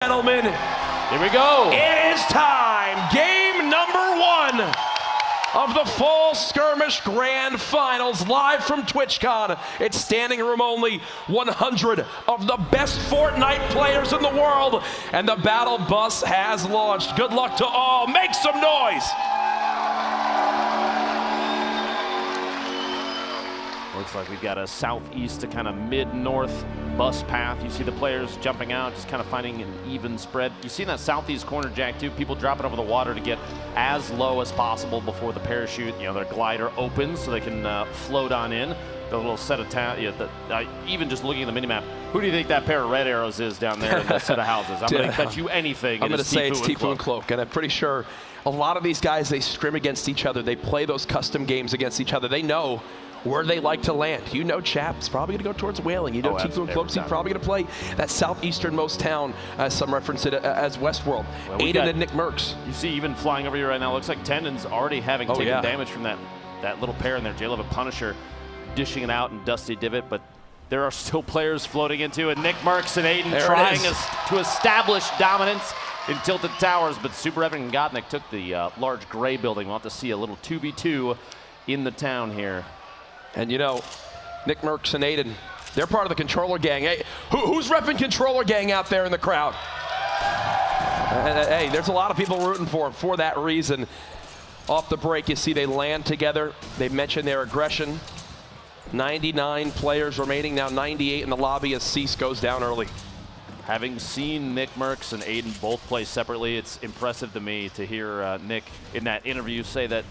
Gentlemen, here we go. It is time. Game number 1 of the Full Skirmish Grand Finals, live from TwitchCon. It's standing room only, 100 of the best Fortnite players in the world, and the battle bus has launched. Good luck to all. Make some noise. Looks like we've got a southeast to kind of mid-north bus path. You see the players jumping out, just kind of finding an even spread. You see in that southeast corner, Jack, too, people dropping over the water to get as low as possible before the parachute, their glider opens so they can float on in. The little set of even just looking at the minimap, who do you think that pair of red arrows is down there in that set of houses? I'm going to bet you anything. I'm going to say it's Tfue and Cloak, and I'm pretty sure a lot of these guys, they scrim against each other. They play those custom games against each other. They know where they like to land. Chap's probably going to go towards Whaling. Tfue and Cloak's probably going to play that southeasternmost town, as some reference it as Westworld. Well, Aiden and Nick Merckx. You see even flying over here right now, looks like Tendon's already having taken damage from that little pair in there. J-Love and Punisher dishing it out in Dusty Divot, but there are still players floating into it. Nick Merckx and Aiden trying to establish dominance in Tilted Towers, but Super Evan and Godnik took the large gray building. We'll have to see a little 2v2 in the town here. And Nick Merckx and Aiden, they're part of the Controller Gang. Hey, who's repping Controller Gang out there in the crowd? Hey, there's a lot of people rooting for that reason. Off the break, you see they land together. They mention their aggression. 99 players remaining, now 98 in the lobby as Cease goes down early. Having seen Nick Merckx and Aiden both play separately, it's impressive to me to hear Nick in that interview say that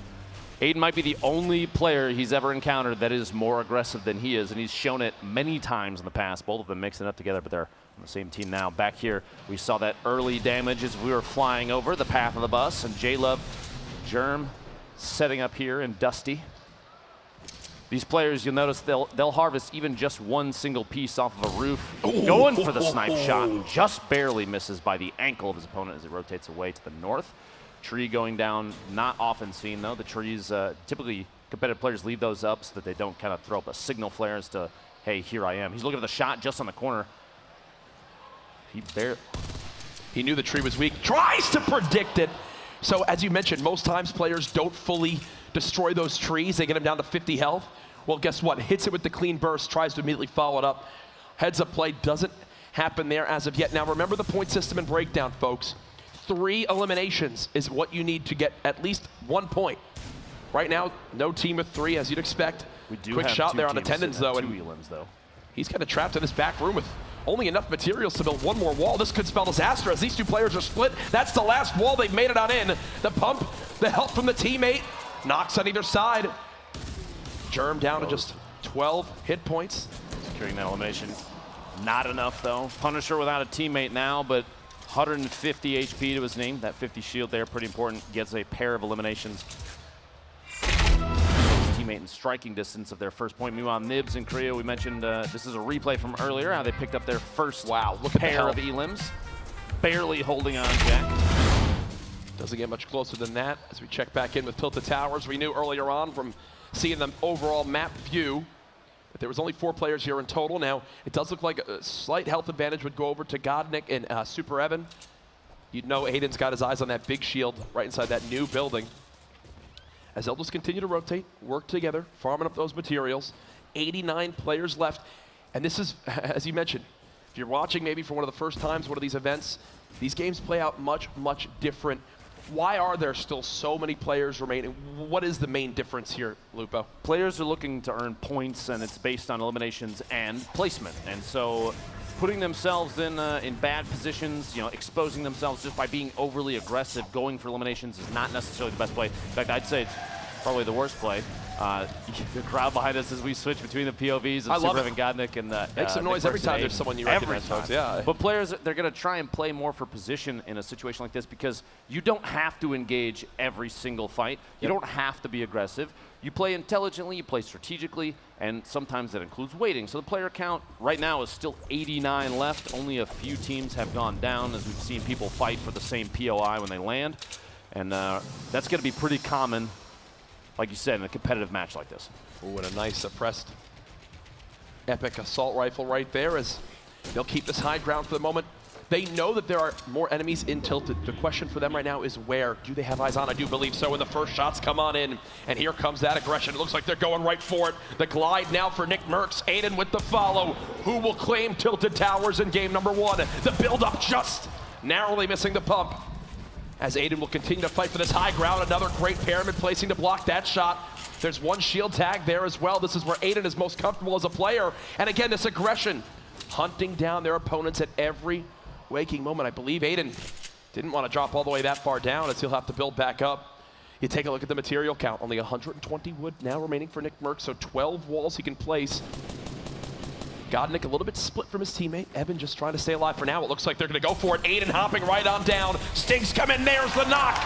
Aiden might be the only player he's ever encountered that is more aggressive than he is, and he's shown it many times in the past. Both of them mixing it up together, but they're on the same team now. Back here, we saw that early damage as we were flying over the path of the bus, and J-Love, Germ setting up here in Dusty. These players, you'll notice they'll harvest even just one single piece off of a roof. Going for the snipe shot, just barely misses by the ankle of his opponent as it rotates away to the north. Tree going down, not often seen though. The trees, typically competitive players leave those up so that they don't kind of throw up a signal flare as to, hey, here I am. He's looking at the shot just on the corner. He knew the tree was weak, tries to predict it. So as you mentioned, most times players don't fully destroy those trees. They get them down to 50 health. Well, guess what? Hits it with the clean burst, tries to immediately follow it up. Heads up play doesn't happen there as of yet. Now remember the point system and breakdown, folks. 3 eliminations is what you need to get at least 1 point. Right now, no team with 3, as you'd expect. We do Quick have shot there on attendance, though. Two elims, though. He's kind of trapped in this back room with only enough materials to build one more wall. This could spell disaster as these two players are split. That's the last wall. They've made it on in. The pump, the help from the teammate, knocks on either side. Germ down to just 12 hit points. Securing that elimination. Not enough, though. Punisher without a teammate now, but 150 HP to his name. That 50 shield there, pretty important. Gets a pair of eliminations. His teammate in striking distance of their first point. Meanwhile, Nibs and Korea, we mentioned this is a replay from earlier, how they picked up their first pair of elims. Barely holding on, Jack. Doesn't get much closer than that. As we check back in with Tilted Towers, we knew earlier on from seeing the overall map view that there was only 4 players here in total. Now, it does look like a slight health advantage would go over to Godnik and Super Evan. You'd know Aiden's got his eyes on that big shield right inside that new building. As they'll just continue to rotate, work together, farming up those materials. 89 players left. And this is, as you mentioned, if you're watching maybe for one of the first times one of these events, these games play out much, much different. Why are there still so many players remaining? What is the main difference here, Lupo? Players are looking to earn points, and it's based on eliminations and placement. And so putting themselves in bad positions, exposing themselves just by being overly aggressive, going for eliminations is not necessarily the best play. In fact, I'd say it's probably the worst play. The crowd behind us as we switch between the POVs of Super Evan Godnik and make some noise every time there's someone you recognize, folks. Yeah. But players, they're going to try and play more for position in a situation like this because you don't have to engage every single fight. You don't have to be aggressive. You play intelligently, you play strategically, and sometimes that includes waiting. So the player count right now is still 89 left. Only a few teams have gone down as we've seen people fight for the same POI when they land. And that's going to be pretty common, like you said, in a competitive match like this. Ooh, and a nice suppressed epic assault rifle right there as they'll keep this high ground for the moment. They know that there are more enemies in Tilted. The question for them right now is where? Do they have eyes on? I do believe so. And the first shots come on in. And here comes that aggression. It looks like they're going right for it. The glide now for Nick Mercs. Aiden with the follow. Who will claim Tilted Towers in game number 1? The build-up just narrowly missing the pump. As Aiden will continue to fight for this high ground. Another great pyramid placing to block that shot. There's one shield tag there as well. This is where Aiden is most comfortable as a player. And again, this aggression, hunting down their opponents at every waking moment. I believe Aiden didn't want to drop all the way that far down as he'll have to build back up. You take a look at the material count. Only 120 wood now remaining for Nick Mercs, so 12 walls he can place. Godnick a little bit split from his teammate. Evan just trying to stay alive for now. It looks like they're going to go for it. Aiden hopping right on down. Stinks come in. There's the knock.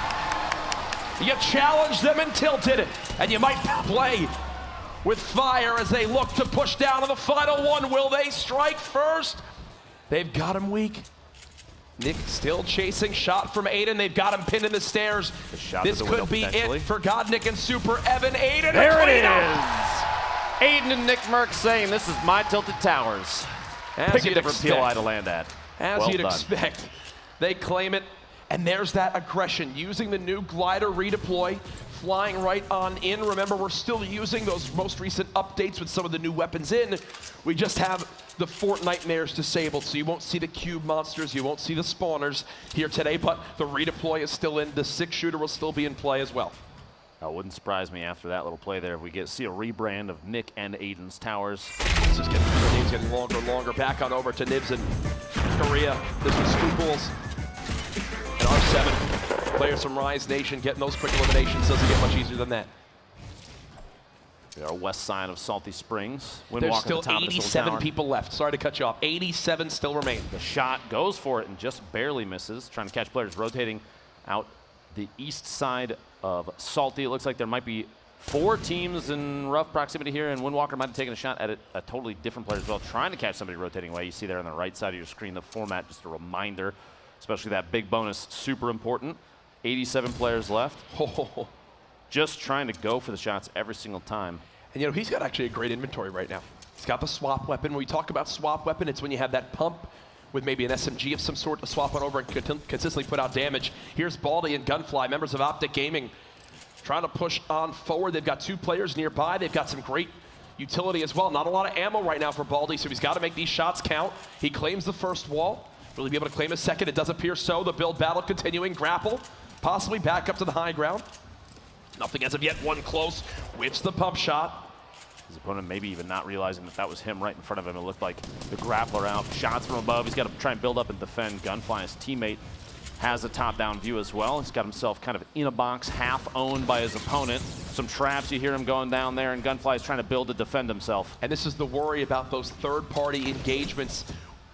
You challenge them in Tilted, and you might play with fire as they look to push down to the final one. Will they strike first? They've got him weak. Nick still chasing shot from Aiden. They've got him pinned in the stairs. This could be it for Godnick and Super Evan. Aiden, there it is. Aiden and Nick Mercs saying this is my Tilted Towers. Pick a different POI to land at. As you'd expect. They claim it, and there's that aggression. Using the new glider redeploy, flying right on in. Remember, we're still using those most recent updates with some of the new weapons in. We just have the Fort Nightmares disabled, so you won't see the cube monsters, you won't see the spawners here today, but the redeploy is still in. The 6-shooter will still be in play as well. That wouldn't surprise me after that little play there if we see a rebrand of Nick and Aiden's towers. This is getting longer and longer. Back on over to Nibs and Korea. This is Spookballs and R7. Players from Rise Nation getting those quick eliminations. Doesn't get much easier than that. We are west side of Salty Springs. There's still 87 people left. Sorry to cut you off. 87 still remain. The shot goes for it and just barely misses. Trying to catch players rotating out the east side of Salty. It looks like there might be 4 teams in rough proximity here, and Windwalker might have taken a shot at a totally different player as well, trying to catch somebody rotating away. You see there on the right side of your screen the format, just a reminder, especially that big bonus, super important. 87 players left. Just trying to go for the shots every single time. And you know, he's got actually a great inventory right now. He's got the swap weapon. When we talk about swap weapon, it's when you have that pump with maybe an SMG of some sort to swap on over and consistently put out damage. Here's Baldy and Gunfly, members of Optic Gaming, trying to push on forward. They've got 2 players nearby. They've got some great utility as well. Not a lot of ammo right now for Baldy, so he's got to make these shots count. He claims the first wall. Will he be able to claim a second? It does appear so. The build battle continuing. Grapple, possibly back up to the high ground. Nothing as of yet. One close. Whips the pump shot. His opponent maybe even not realizing that was him right in front of him. It looked like the grappler out. Shots from above. He's got to try and build up and defend. Gunfly, his teammate, has a top-down view as well. He's got himself kind of in a box, half owned by his opponent. Some traps, you hear him going down there, and Gunfly is trying to build to defend himself. And this is the worry about those third-party engagements.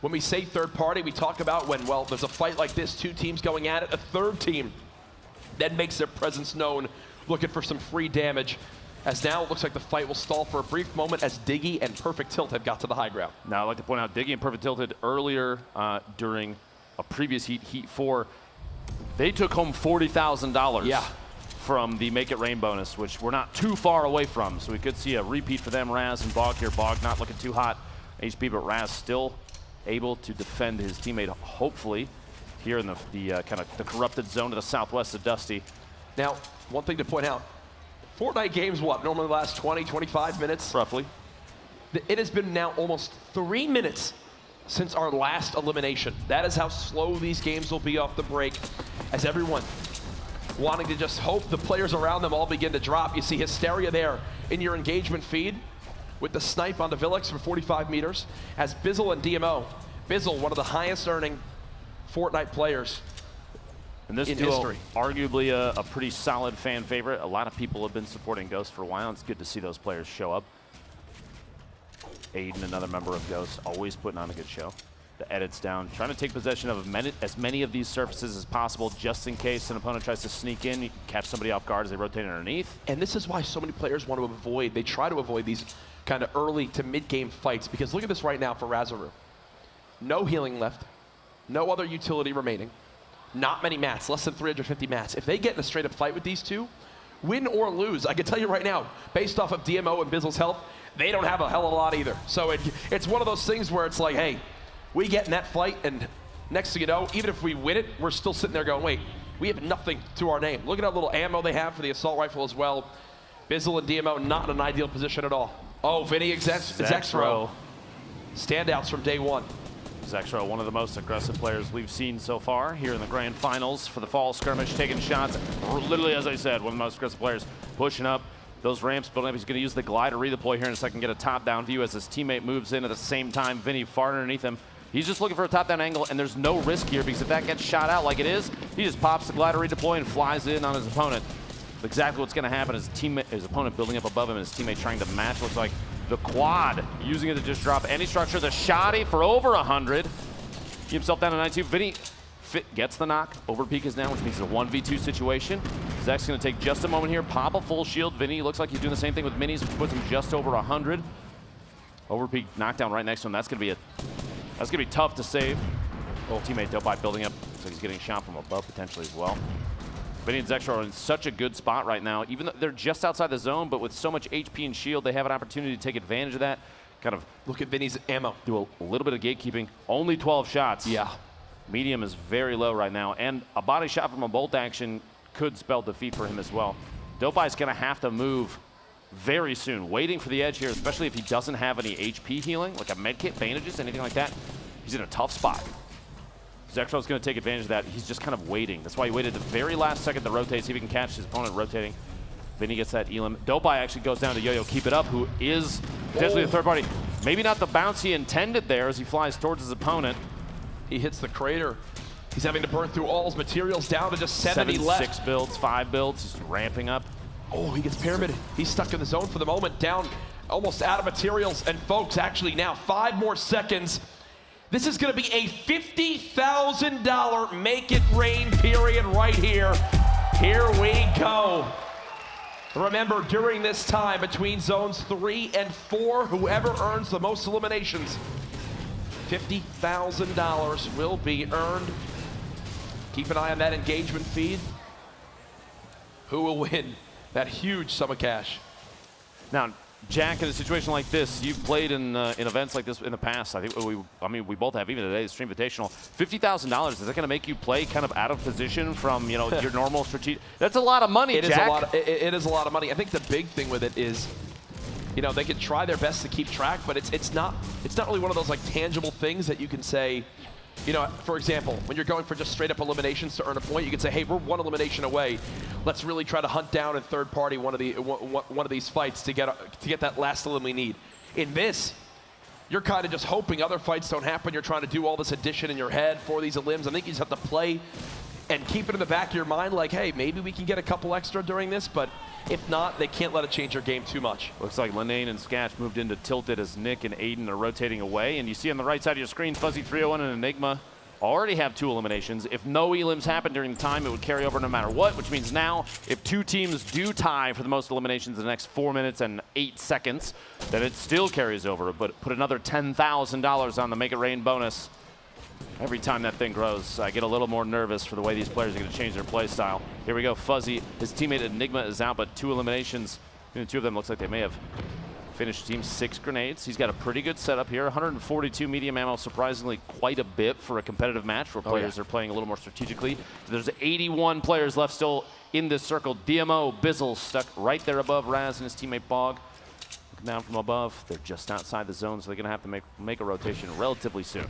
When we say third-party, we talk about when, well, there's a fight like this, 2 teams going at it, a third team that makes their presence known, looking for some free damage. As now it looks like the fight will stall for a brief moment as Diggy and Perfect Tilt have got to the high ground. Now I'd like to point out Diggy and Perfect Tilted earlier during a previous Heat 4, they took home $40,000 from the Make It Rain bonus, which we're not too far away from. So we could see a repeat for them. Raz and Bog here. Bog not looking too hot HP, but Raz still able to defend his teammate, hopefully, here in the kind of the corrupted zone to the southwest of Dusty. Now, one thing to point out, Fortnite games, what, normally last 20, 25 minutes? Roughly. It has been now almost 3 minutes since our last elimination. That is how slow these games will be off the break, as everyone wanting to just hope the players around them all begin to drop. You see Hysteria there in your engagement feed with the snipe on the Villix from 45 meters, as Bizzle and DMO. Bizzle, one of the highest earning Fortnite players and this in duo, history. Arguably a pretty solid fan favorite. A lot of people have been supporting Ghost for a while. It's good to see those players show up. Aiden, another member of Ghost, always putting on a good show. The edits down, trying to take possession of as many of these surfaces as possible, just in case an opponent tries to sneak in, you can catch somebody off guard as they rotate underneath. And this is why so many players want to avoid, they try to avoid these kind of early to mid-game fights, because look at this right now for Razaru. No healing left, no other utility remaining. Not many mats, less than 350 mats. If they get in a straight-up fight with these two, win or lose, I can tell you right now, based off of DMO and Bizzle's health, they don't have a hell of a lot either. So it's one of those things where it's like, hey, we get in that fight and next thing you know, even if we win it, we're still sitting there going, wait, we have nothing to our name. Look at how little ammo they have for the assault rifle as well. Bizzle and DMO not in an ideal position at all. Oh, Vinny Zexro. Standouts from day one. Zexro, one of the most aggressive players we've seen so far here in the grand finals for the fall skirmish, taking shots. Literally, as I said, one of the most aggressive players, pushing up those ramps, building up. He's going to use the glider redeploy here in a second, get a top-down view as his teammate moves in at the same time. Vinny far underneath him. He's just looking for a top-down angle, and there's no risk here because if that gets shot out like it is, he just pops the glider redeploy and flies in on his opponent. Exactly what's going to happen is his opponent building up above him and his teammate trying to match. Looks like the quad, using it to just drop any structure. The shotty for over 100. He himself down to 92. Vinny gets the knock. Overpeak is down, which means it's a 1v2 situation. Zach's going to take just a moment here, pop a full shield. Vinny looks like he's doing the same thing with minis, which puts him just over 100. Overpeak knockdown right next to him. That's going to be tough to save. Oh, teammate Dopai building up. Looks like he's getting shot from above potentially as well. Vinny and Zexro are in such a good spot right now, even though they're just outside the zone, but with so much HP and shield, they have an opportunity to take advantage of that. Kind of look at Vinny's ammo. Do a little bit of gatekeeping. Only 12 shots. Yeah. Medium is very low right now, and a body shot from a bolt action could spell defeat for him as well. Dopai's going to have to move very soon, waiting for the edge here, especially if he doesn't have any HP healing, like a medkit, bandages, anything like that. He's in a tough spot. Zexro's going to take advantage of that. He's just kind of waiting. That's why he waited the very last second to rotate, see if he can catch his opponent rotating. Vinny gets that elim. Dopai actually goes down to Yo-Yo Keep It Up, who is potentially the third party. Maybe not the bounce he intended there as he flies towards his opponent. He hits the crater. He's having to burn through all his materials down to just 70 left. 6 builds, 5 builds, just ramping up. Oh, he gets pyramided. He's stuck in the zone for the moment, down almost out of materials. And folks, actually now 5 more seconds. This is going to be a $50,000 make it rain period right here. Here we go. Remember, during this time between zones 3 and 4, whoever earns the most eliminations, $50,000 will be earned. Keep an eye on that engagement feed. Who will win that huge sum of cash? Now, Jack, in a situation like this, you've played in events like this in the past. I think we both have, even today, the Stream Invitational. $50,000, is that going to make you play kind of out of position from, your normal strategic? That's a lot of money, Jack. It is a lot of money. I think the big thing with it is, they can try their best to keep track, but it's not really one of those like tangible things that you can say. For example, when you're going for just straight up eliminations to earn a point, you can say, hey, we're 1 elimination away. Let's really try to hunt down in third party one of these fights to get that last elim we need. In this, you're kind of just hoping other fights don't happen. You're trying to do all this addition in your head for these elims. I think you just have to play and keep it in the back of your mind like, hey, maybe we can get a couple extra during this, but if not, they can't let it change your game too much. Looks like Linane and Skatch moved into tilted as Nick and Aiden are rotating away. And you see on the right side of your screen, Fuzzy 301 and Enigma already have 2 eliminations. If no elims happen during the time, it would carry over no matter what, which means now if 2 teams do tie for the most eliminations in the next 4 minutes and 8 seconds, then it still carries over. But put another $10,000 on the Make It Rain bonus. Every time that thing grows, I get a little more nervous for the way these players are going to change their play style. Here we go, Fuzzy. His teammate Enigma is out, but 2 eliminations. 2 of them looks like they may have finished team 6 grenades. He's got a pretty good setup here. 142 medium ammo, surprisingly quite a bit for a competitive match where players are playing a little more strategically. So there's 81 players left still in this circle. DMO, Bizzle stuck right there above Raz and his teammate Bog. Looking down from above. They're just outside the zone, so they're going to have to make a rotation relatively soon.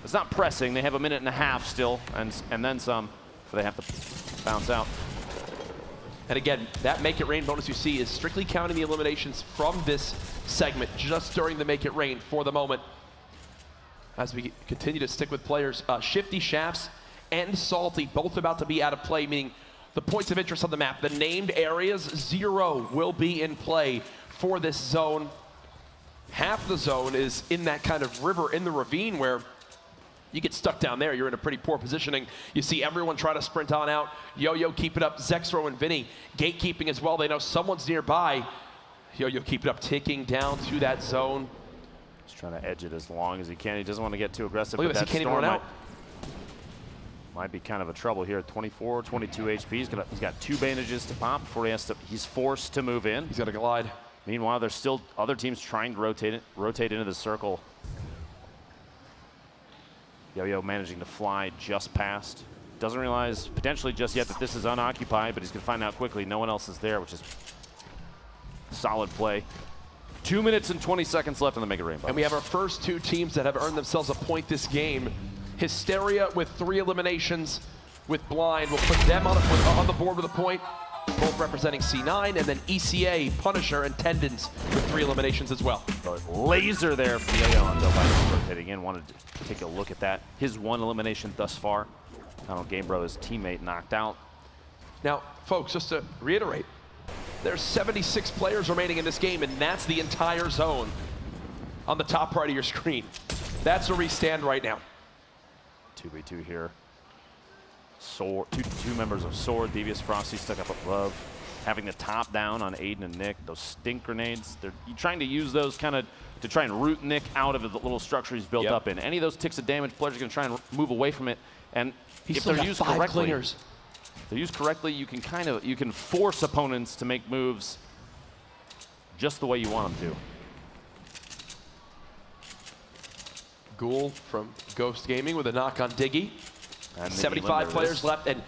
It's not pressing. They have a minute and a half still, and then some, so they have to bounce out. And again, that Make It Rain bonus you see is strictly counting the eliminations from this segment just during the Make It Rain for the moment. As we continue to stick with players, Shifty Shafts and Salty both about to be out of play, meaning the points of interest on the map, the named areas, 0 will be in play for this zone. Half the zone is in that kind of river in the ravine where you get stuck down there, you're in a pretty poor positioning. You see everyone try to sprint on out. Yo-Yo Keep It Up, Zexro and Vinny gatekeeping as well. They know someone's nearby. Yo-Yo Keep It Up ticking down to that zone. He's trying to edge it as long as he can. He doesn't want to get too aggressive. Look at this, he can't even run out. Might be kind of a trouble here. 24, 22 HP. He's got 2 bandages to pop before he's forced to move in. He's got to glide. Meanwhile, there's still other teams trying to rotate into the circle. Yo-Yo managing to fly just past. Doesn't realize potentially just yet that this is unoccupied, but he's going to find out quickly. No one else is there, which is solid play. 2 minutes and 20 seconds left in the Mega Rainbow. And we have our first two teams that have earned themselves a point this game. Hysteria with 3 eliminations with Blind will put them on the board with a point, both representing C9, and then ECA, Punisher, and Tendons with 3 eliminations as well. Laser there from Yo-Yo on Dope rotating in. Wanted to take a look at that. His 1 elimination thus far. Final game, bro, his teammate knocked out. Now, folks, just to reiterate, there's 76 players remaining in this game, and that's the entire zone on the top right of your screen. That's where we stand right now. 2v2 here. Sword, two members of Sword. Devious Frosty stuck up above. Having the top down on Aiden and Nick. Those stink grenades. You're trying to use those kind of to try and root Nick out of the little structure he's built up in. Any of those ticks of damage, players are going to try and move away from it. And if they're used correctly, you can force opponents to make moves just the way you want them to. Ghoul from Ghost Gaming with a knock on Diggy. And 75 players left, and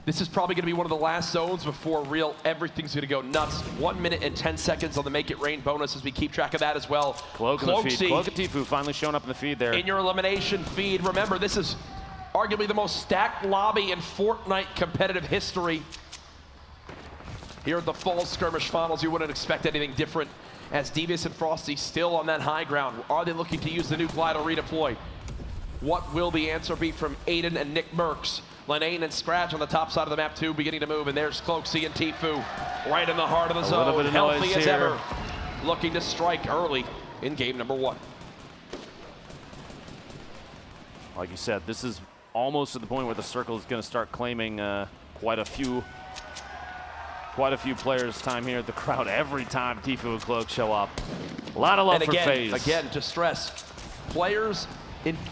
this is probably going to be one of the last zones before everything's going to go nuts. 1 minute and 10 seconds on the Make It Rain bonus as we keep track of that as well. Cloak in the feed. Cloak and Tfue finally showing up in the feed there. In your elimination feed, remember, this is arguably the most stacked lobby in Fortnite competitive history. Here at the Fall Skirmish Finals, you wouldn't expect anything different, as Devious and Frosty still on that high ground. Are they looking to use the new Glide or redeploy? What will the answer be from Aiden and Nick Merckx? Lenane and Scratch on the top side of the map too, beginning to move, and there's Cloaksy and Tfue right in the heart of the zone, healthy as ever, looking to strike early in game number 1. Like you said, this is almost at the point where the circle is going to start claiming quite a few players' time here at the crowd every time Tfue and Cloak show up. A lot of love for FaZe. Again, to stress, players.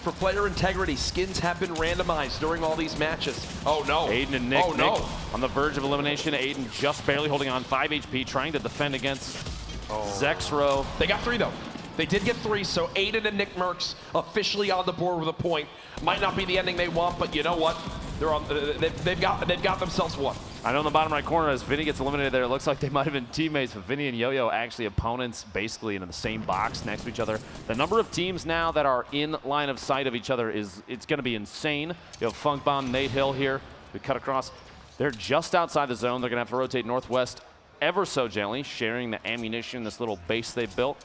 For player integrity, skins have been randomized during all these matches. Oh no. Aiden and Nick. Oh no. Nick on the verge of elimination. Aiden just barely holding on, 5 HP, trying to defend against Zexro. They got 3 though. They did get 3, so Aiden and Nick Merckx officially on the board with a point. Might not be the ending they want, but you know what? They're on. They've got themselves 1. I know in the bottom right corner, as Vinny gets eliminated there, it looks like they might have been teammates, but Vinny and Yo-Yo actually opponents basically in the same box next to each other. The number of teams now that are in line of sight of each other it's going to be insane. You have Funk Bomb, Nate Hill here. We cut across. They're just outside the zone. They're going to have to rotate northwest ever so gently, sharing the ammunition, this little base they've built.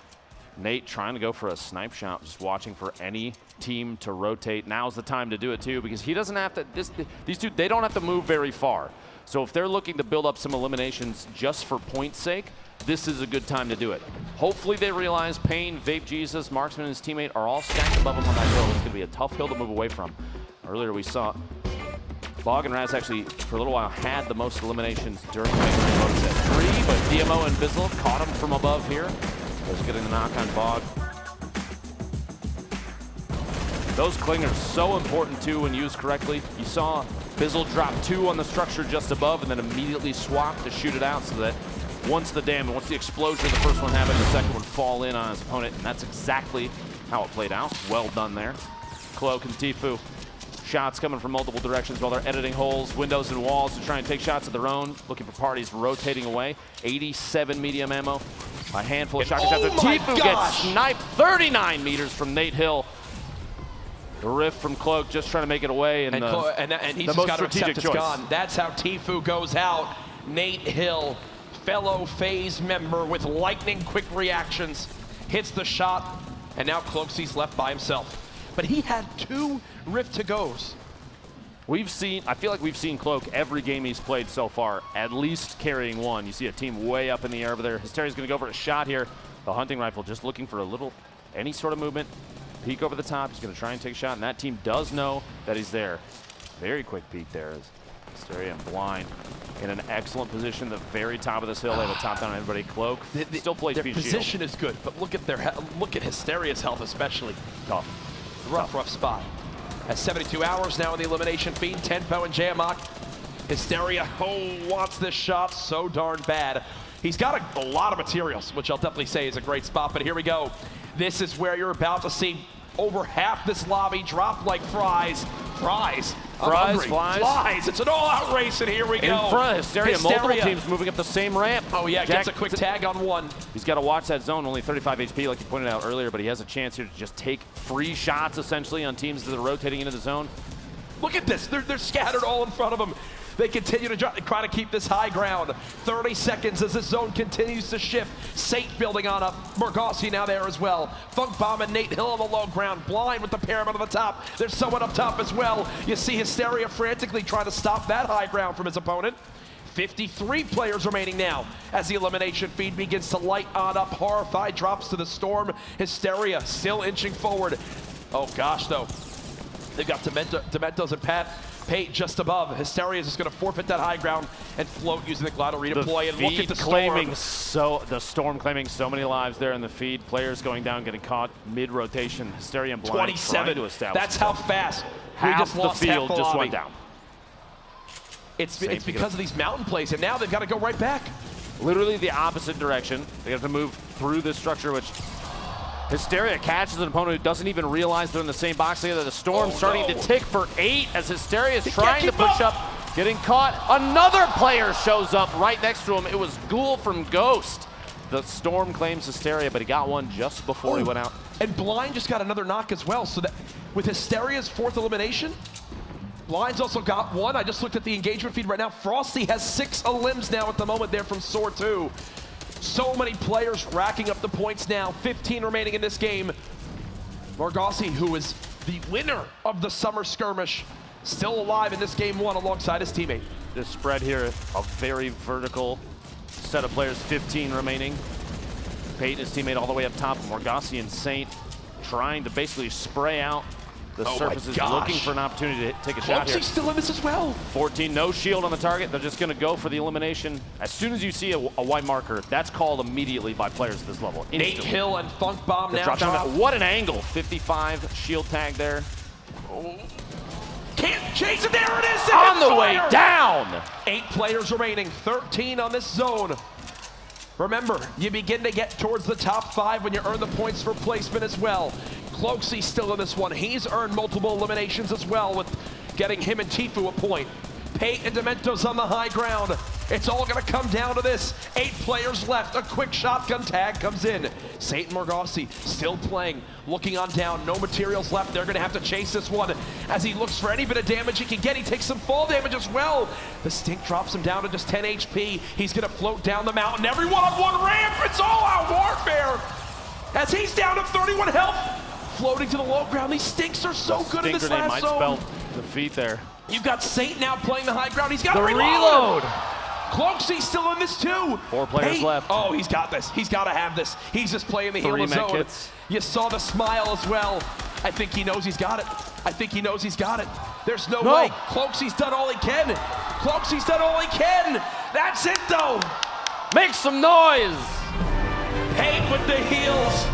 Nate trying to go for a snipe shot, just watching for any team to rotate. Now's the time to do it too, because he doesn't have to, these two, they don't have to move very far. So if they're looking to build up some eliminations just for point's sake, this is a good time to do it. Hopefully they realize Payne, Vape Jesus, Marksman, and his teammate are all stacked above him on that hill. It's going to be a tough hill to move away from. Earlier we saw Bog and Raz actually, for a little while, had the most eliminations during the Mega Rainbow set 3, but DMO and Bizzle caught him from above here. Was getting the knock on Bog. Those clingers so important too when used correctly. You saw Bizzle drop 2 on the structure just above and then immediately swap to shoot it out so that once the explosion, the first one happened, the second one fall in on his opponent, and that's exactly how it played out. Well done there. Cloak and Tfue. Shots coming from multiple directions while they're editing holes, windows, and walls to try and take shots of their own, looking for parties rotating away. 87 medium ammo. A handful of shotgun shots. Tfue gets sniped 39 meters from Nate Hill. The riff from Cloak just trying to make it away, and he's just got to accept it's gone. That's how Tfue goes out. Nate Hill, fellow FaZe member with lightning quick reactions, hits the shot, and now Cloaksy's left by himself. But he had 2 rift to goes. I feel like we've seen Cloak every game he's played so far, at least carrying 1. You see a team way up in the air over there. Hysteria's going to go for a shot here. The hunting rifle just looking for any sort of movement. Peek over the top. He's going to try and take a shot, and that team does know that he's there. Very quick peek there. Hysteria and Blind in an excellent position, the very top of this hill. They have a top down on everybody. Cloak still plays their position is good, but look at Hysteria's health especially. Tough. Rough spot. At 72 hours now in the elimination feed, Tenpo and Jamok. Hysteria wants this shot so darn bad. He's got a lot of materials, which I'll definitely say is a great spot, but here we go. This is where you're about to see over half this lobby, drop like fries. Fries. Fries, flies. Flies. It's an all-out race, and here we go. In front of Hysteria, multiple teams moving up the same ramp. Oh yeah, gets a quick tag on one. He's got to watch that zone, only 35 HP like you pointed out earlier, but he has a chance here to just take free shots essentially on teams that are rotating into the zone. Look at this, they're scattered all in front of him. They continue to try to keep this high ground. 30 seconds as this zone continues to shift. Saint building on up. Morgossi now there as well. Funk Bomb and Nate Hill on the low ground. Blind with the pyramid on the top. There's someone up top as well. You see Hysteria frantically trying to stop that high ground from his opponent. 53 players remaining now as the elimination feed begins to light on up. Horrified drops to the storm. Hysteria still inching forward. Oh gosh though. They've got Dementos and Pate just above. Hysteria is just going to forfeit that high ground and float using the Glide redeploy. And look at the Storm claiming so many lives there in the feed. Players going down, getting caught mid-rotation. Hysteria and Blind 27. To establish. That's how fast half we just lost the field half the just lobby. went down. It's because of these mountain plays, and now they've got to go right back. Literally the opposite direction. They have to move through this structure, which Hysteria catches an opponent who doesn't even realize they're in the same box together. The Storm starting to tick for 8 as Hysteria is trying to push up, getting caught. Another player shows up right next to him. It was Ghoul from Ghost. The Storm claims Hysteria, but he got one just before he went out. And Blind just got another knock as well, so that with Hysteria's 4th elimination, Blind's also got one. I just looked at the engagement feed right now. Frosty has 6 elims now at the moment there from Soar 2. So many players racking up the points now. 15 remaining in this game. Morgossi, who is the winner of the summer skirmish, still alive in this game 1 alongside his teammate. This spread here, a very vertical set of players, 15 remaining. Pate and his teammate all the way up top. Morgossi and Saint trying to basically spray out the surfaces, looking for an opportunity to take a shot here. He's still in this as well. 14, no shield on the target. They're just going to go for the elimination. As soon as you see a white marker, that's called immediately by players at this level. Nate Hill and Funk Bomb now drop. What an angle. 55 shield tag there. Can't chase it. There it is. On the way down. 8 players remaining. 13 on this zone. Remember, you begin to get towards the top 5 when you earn the points for placement as well. Cloakzy still in this one. He's earned multiple eliminations as well with getting him and Tifu a point. Pate and Dementos on the high ground. It's all going to come down to this. 8 players left. A quick shotgun tag comes in. Saint and Morgossi still playing, looking on down. No materials left. They're going to have to chase this one as he looks for any bit of damage he can get. He takes some fall damage as well. The stink drops him down to just 10 HP. He's going to float down the mountain. Everyone on one ramp. It's all out warfare as he's down to 31 health. Floating to the low ground. These stinks are so good in this last zone. Might spell defeat there. You've got Saint now playing the high ground. He's got to reload. Cloakzy's still in this too. 4 players left. Oh, he's got this. He's got to have this. He's just playing the healer zone. Kits. You saw the smile as well. I think he knows he's got it. I think he knows he's got it. There's no way. Cloakzy's done all he can. Cloakzy's done all he can. That's it though. Make some noise. Pate with the heals.